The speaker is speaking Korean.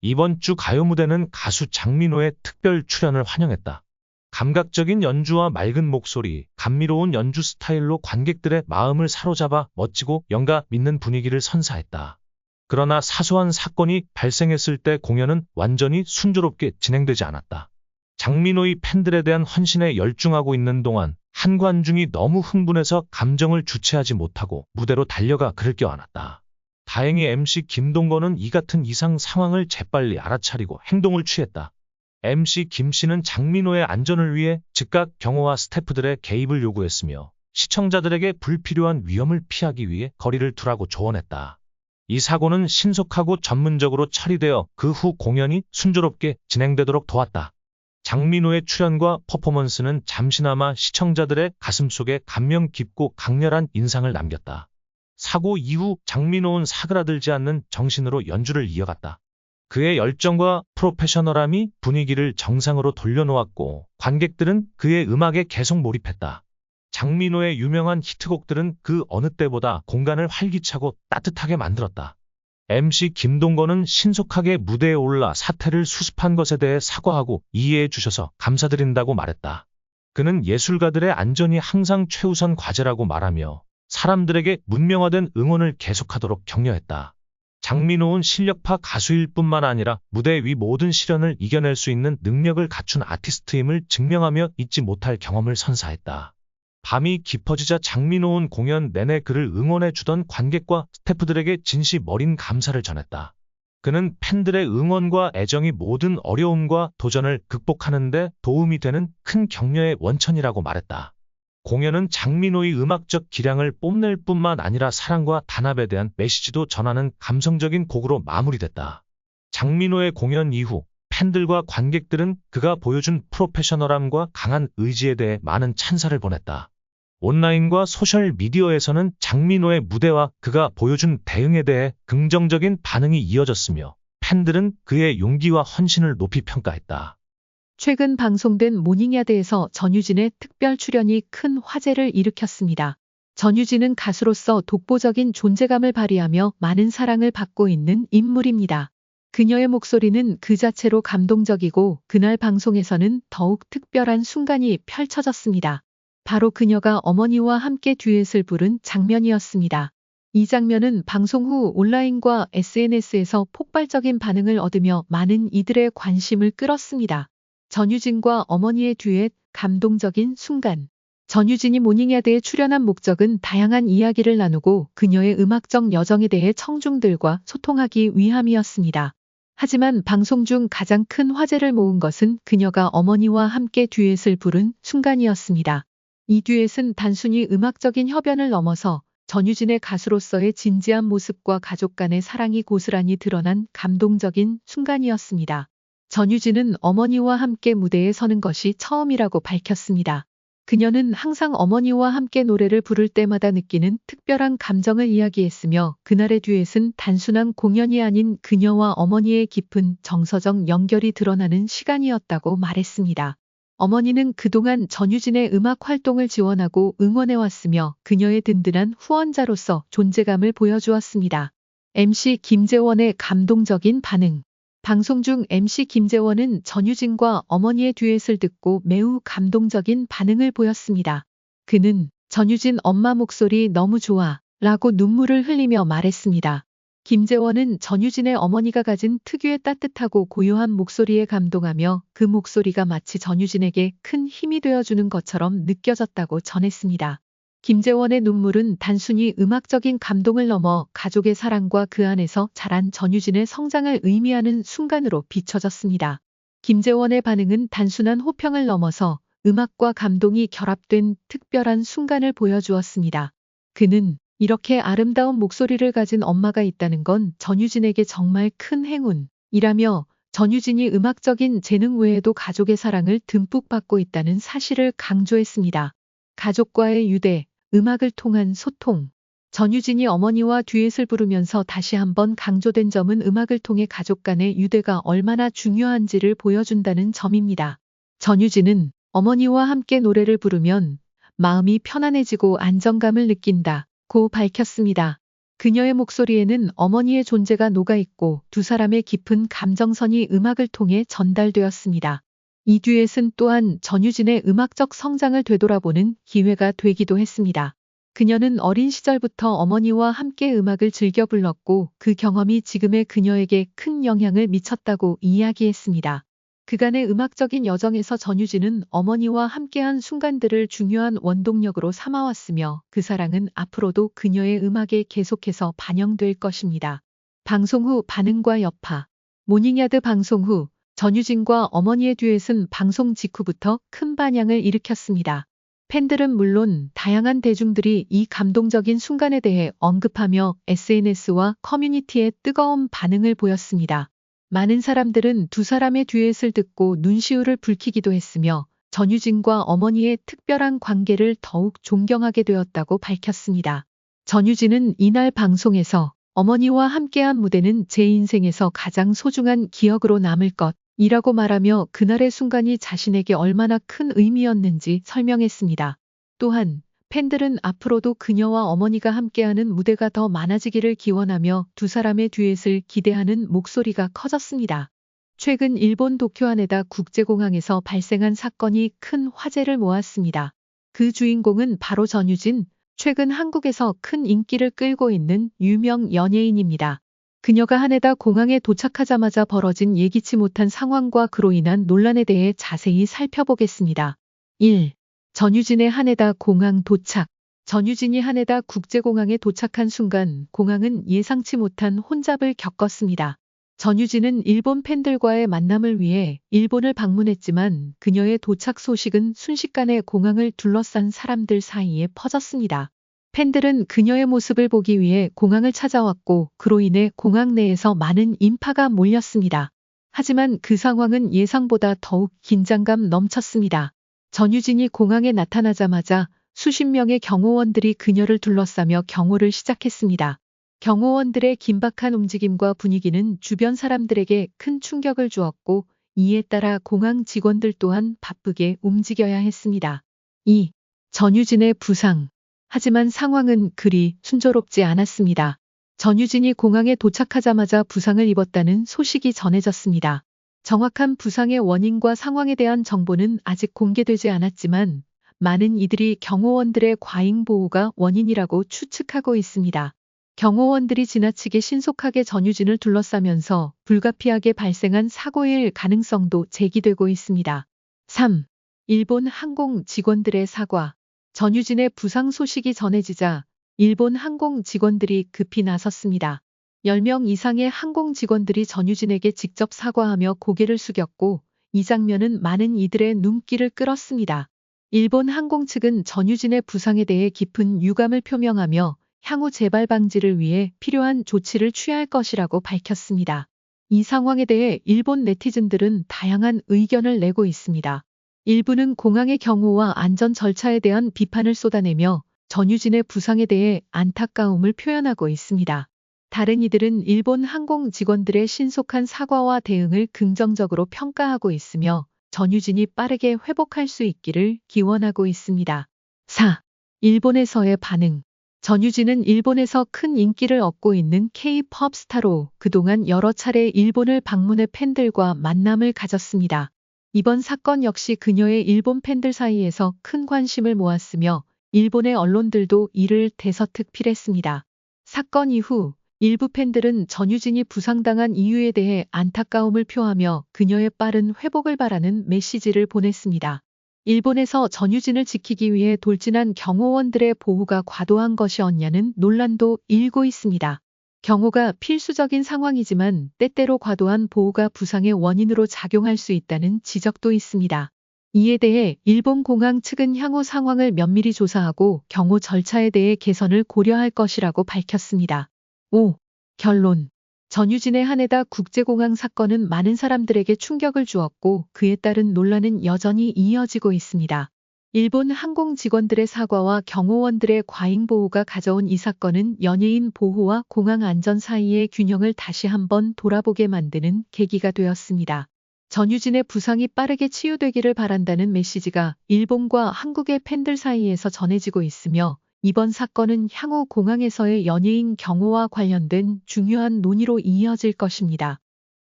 이번 주 가요 무대는 가수 장민호의 특별 출연을 환영했다. 감각적인 연주와 맑은 목소리, 감미로운 연주 스타일로 관객들의 마음을 사로잡아 멋지고 영감 있는 분위기를 선사했다. 그러나 사소한 사건이 발생했을 때 공연은 완전히 순조롭게 진행되지 않았다. 장민호의 팬들에 대한 헌신에 열중하고 있는 동안 한 관중이 너무 흥분해서 감정을 주체하지 못하고 무대로 달려가 그를 껴안았다. 다행히 MC 김동건은 이 같은 이상 상황을 재빨리 알아차리고 행동을 취했다. MC 김 씨는 장민호의 안전을 위해 즉각 경호와 스태프들의 개입을 요구했으며 시청자들에게 불필요한 위험을 피하기 위해 거리를 두라고 조언했다. 이 사고는 신속하고 전문적으로 처리되어 그 후 공연이 순조롭게 진행되도록 도왔다. 장민호의 출연과 퍼포먼스는 잠시나마 시청자들의 가슴속에 감명 깊고 강렬한 인상을 남겼다. 사고 이후 장민호는 사그라들지 않는 정신으로 연주를 이어갔다. 그의 열정과 프로페셔널함이 분위기를 정상으로 돌려놓았고 관객들은 그의 음악에 계속 몰입했다. 장민호의 유명한 히트곡들은 그 어느 때보다 공간을 활기차고 따뜻하게 만들었다. MC 김동건은 신속하게 무대에 올라 사태를 수습한 것에 대해 사과하고 이해해 주셔서 감사드린다고 말했다. 그는 예술가들의 안전이 항상 최우선 과제라고 말하며 사람들에게 문명화된 응원을 계속하도록 격려했다. 장민호는 실력파 가수일 뿐만 아니라 무대 위 모든 시련을 이겨낼 수 있는 능력을 갖춘 아티스트임을 증명하며 잊지 못할 경험을 선사했다. 밤이 깊어지자 장민호는 공연 내내 그를 응원해 주던 관객과 스태프들에게 진심 어린 감사를 전했다. 그는 팬들의 응원과 애정이 모든 어려움과 도전을 극복하는 데 도움이 되는 큰 격려의 원천이라고 말했다. 공연은 장민호의 음악적 기량을 뽐낼 뿐만 아니라 사랑과 단합에 대한 메시지도 전하는 감성적인 곡으로 마무리됐다. 장민호의 공연 이후 팬들과 관객들은 그가 보여준 프로페셔널함과 강한 의지에 대해 많은 찬사를 보냈다. 온라인과 소셜미디어에서는 장민호의 무대와 그가 보여준 대응에 대해 긍정적인 반응이 이어졌으며 팬들은 그의 용기와 헌신을 높이 평가했다. 최근 방송된 모닝야드에서 전유진의 특별 출연이 큰 화제를 일으켰습니다. 전유진은 가수로서 독보적인 존재감을 발휘하며 많은 사랑을 받고 있는 인물입니다. 그녀의 목소리는 그 자체로 감동적이고 그날 방송에서는 더욱 특별한 순간이 펼쳐졌습니다. 바로 그녀가 어머니와 함께 듀엣을 부른 장면이었습니다. 이 장면은 방송 후 온라인과 SNS에서 폭발적인 반응을 얻으며 많은 이들의 관심을 끌었습니다. 전유진과 어머니의 듀엣, 감동적인 순간. 전유진이 모닝야드에 출연한 목적은 다양한 이야기를 나누고 그녀의 음악적 여정에 대해 청중들과 소통하기 위함이었습니다. 하지만 방송 중 가장 큰 화제를 모은 것은 그녀가 어머니와 함께 듀엣을 부른 순간이었습니다. 이 듀엣은 단순히 음악적인 협연을 넘어서 전유진의 가수로서의 진지한 모습과 가족 간의 사랑이 고스란히 드러난 감동적인 순간이었습니다. 전유진은 어머니와 함께 무대에 서는 것이 처음이라고 밝혔습니다. 그녀는 항상 어머니와 함께 노래를 부를 때마다 느끼는 특별한 감정을 이야기했으며 그날의 듀엣은 단순한 공연이 아닌 그녀와 어머니의 깊은 정서적 연결이 드러나는 시간이었다고 말했습니다. 어머니는 그동안 전유진의 음악 활동을 지원하고 응원해왔으며 그녀의 든든한 후원자로서 존재감을 보여주었습니다. MC 김재원의 감동적인 반응. 방송 중 MC 김재원은 전유진과 어머니의 듀엣을 듣고 매우 감동적인 반응을 보였습니다. 그는 전유진 엄마 목소리 너무 좋아 라고 눈물을 흘리며 말했습니다. 김재원은 전유진의 어머니가 가진 특유의 따뜻하고 고요한 목소리에 감동하며 그 목소리가 마치 전유진에게 큰 힘이 되어주는 것처럼 느껴졌다고 전했습니다. 김재원의 눈물은 단순히 음악적인 감동을 넘어 가족의 사랑과 그 안에서 자란 전유진의 성장을 의미하는 순간으로 비춰졌습니다. 김재원의 반응은 단순한 호평을 넘어서 음악과 감동이 결합된 특별한 순간을 보여주었습니다. 그는 이렇게 아름다운 목소리를 가진 엄마가 있다는 건 전유진에게 정말 큰 행운이라며 전유진이 음악적인 재능 외에도 가족의 사랑을 듬뿍 받고 있다는 사실을 강조했습니다. 가족과의 유대, 음악을 통한 소통. 전유진이 어머니와 듀엣을 부르면서 다시 한번 강조된 점은 음악을 통해 가족 간의 유대가 얼마나 중요한지를 보여준다는 점입니다. 전유진은 어머니와 함께 노래를 부르면 마음이 편안해지고 안정감을 느낀다 고 밝혔습니다. 그녀의 목소리에는 어머니의 존재가 녹아있고 두 사람의 깊은 감정선이 음악을 통해 전달되었습니다. 이 듀엣은 또한 전유진의 음악적 성장을 되돌아보는 기회가 되기도 했습니다. 그녀는 어린 시절부터 어머니와 함께 음악을 즐겨 불렀고 그 경험이 지금의 그녀에게 큰 영향을 미쳤다고 이야기했습니다. 그간의 음악적인 여정에서 전유진은 어머니와 함께한 순간들을 중요한 원동력으로 삼아왔으며 그 사랑은 앞으로도 그녀의 음악에 계속해서 반영될 것입니다. 방송 후 반응과 여파. 모닝야드 방송 후 전유진과 어머니의 듀엣은 방송 직후부터 큰 반향을 일으켰습니다. 팬들은 물론 다양한 대중들이 이 감동적인 순간에 대해 언급하며 SNS와 커뮤니티에 뜨거운 반응을 보였습니다. 많은 사람들은 두 사람의 듀엣을 듣고 눈시울을 붉히기도 했으며 전유진과 어머니의 특별한 관계를 더욱 존경하게 되었다고 밝혔습니다. 전유진은 이날 방송에서 어머니와 함께한 무대는 제 인생에서 가장 소중한 기억으로 남을 것이라고 말하며 그날의 순간이 자신에게 얼마나 큰 의미였는지 설명했습니다. 또한 팬들은 앞으로도 그녀와 어머니가 함께하는 무대가 더 많아지기를 기원하며 두 사람의 듀엣을 기대하는 목소리가 커졌습니다. 최근 일본 도쿄 하네다 국제공항에서 발생한 사건이 큰 화제를 모았습니다. 그 주인공은 바로 전유진, 최근 한국에서 큰 인기를 끌고 있는 유명 연예인입니다. 그녀가 하네다 공항에 도착하자마자 벌어진 예기치 못한 상황과 그로 인한 논란에 대해 자세히 살펴보겠습니다. 1. 전유진의 하네다 공항 도착. 전유진이 하네다 국제공항에 도착한 순간 공항은 예상치 못한 혼잡을 겪었습니다. 전유진은 일본 팬들과의 만남을 위해 일본을 방문했지만 그녀의 도착 소식은 순식간에 공항을 둘러싼 사람들 사이에 퍼졌습니다. 팬들은 그녀의 모습을 보기 위해 공항을 찾아왔고 그로 인해 공항 내에서 많은 인파가 몰렸습니다. 하지만 그 상황은 예상보다 더욱 긴장감 넘쳤습니다. 전유진이 공항에 나타나자마자 수십 명의 경호원들이 그녀를 둘러싸며 경호를 시작했습니다. 경호원들의 긴박한 움직임과 분위기는 주변 사람들에게 큰 충격을 주었고 이에 따라 공항 직원들 또한 바쁘게 움직여야 했습니다. 2. 전유진의 부상. 하지만 상황은 그리 순조롭지 않았습니다. 전유진이 공항에 도착하자마자 부상을 입었다는 소식이 전해졌습니다. 정확한 부상의 원인과 상황에 대한 정보는 아직 공개되지 않았지만 많은 이들이 경호원들의 과잉 보호가 원인이라고 추측하고 있습니다. 경호원들이 지나치게 신속하게 전유진을 둘러싸면서 불가피하게 발생한 사고일 가능성도 제기되고 있습니다. 3. 일본 항공 직원들의 사과. 전유진의 부상 소식이 전해지자 일본 항공 직원들이 급히 나섰습니다. 10명 이상의 항공 직원들이 전유진에게 직접 사과하며 고개를 숙였고 이 장면은 많은 이들의 눈길을 끌었습니다. 일본 항공 측은 전유진의 부상에 대해 깊은 유감을 표명하며 향후 재발 방지를 위해 필요한 조치를 취할 것이라고 밝혔습니다. 이 상황에 대해 일본 네티즌들은 다양한 의견을 내고 있습니다. 일부는 공항의 경호와 안전 절차에 대한 비판을 쏟아내며 전유진의 부상에 대해 안타까움을 표현하고 있습니다. 다른 이들은 일본 항공 직원들의 신속한 사과와 대응을 긍정적으로 평가하고 있으며 전유진이 빠르게 회복할 수 있기를 기원하고 있습니다. 4. 일본에서의 반응. 전유진은 일본에서 큰 인기를 얻고 있는 K-팝 스타로 그동안 여러 차례 일본을 방문해 팬들과 만남을 가졌습니다. 이번 사건 역시 그녀의 일본 팬들 사이에서 큰 관심을 모았으며 일본의 언론들도 이를 대서특필했습니다. 사건 이후 일부 팬들은 전유진이 부상당한 이유에 대해 안타까움을 표하며 그녀의 빠른 회복을 바라는 메시지를 보냈습니다. 일본에서 전유진을 지키기 위해 돌진한 경호원들의 보호가 과도한 것이었냐는 논란도 일고 있습니다. 경호가 필수적인 상황이지만 때때로 과도한 보호가 부상의 원인으로 작용할 수 있다는 지적도 있습니다. 이에 대해 일본 공항 측은 향후 상황을 면밀히 조사하고 경호 절차에 대해 개선을 고려할 것이라고 밝혔습니다. 5. 결론. 전유진의 하네다 국제공항 사건은 많은 사람들에게 충격을 주었고 그에 따른 논란은 여전히 이어지고 있습니다. 일본 항공 직원들의 사과와 경호원들의 과잉 보호가 가져온 이 사건은 연예인 보호와 공항 안전 사이의 균형을 다시 한번 돌아보게 만드는 계기가 되었습니다. 전유진의 부상이 빠르게 치유되기를 바란다는 메시지가 일본과 한국의 팬들 사이에서 전해지고 있으며 이번 사건은 향후 공항에서의 연예인 경호와 관련된 중요한 논의로 이어질 것입니다.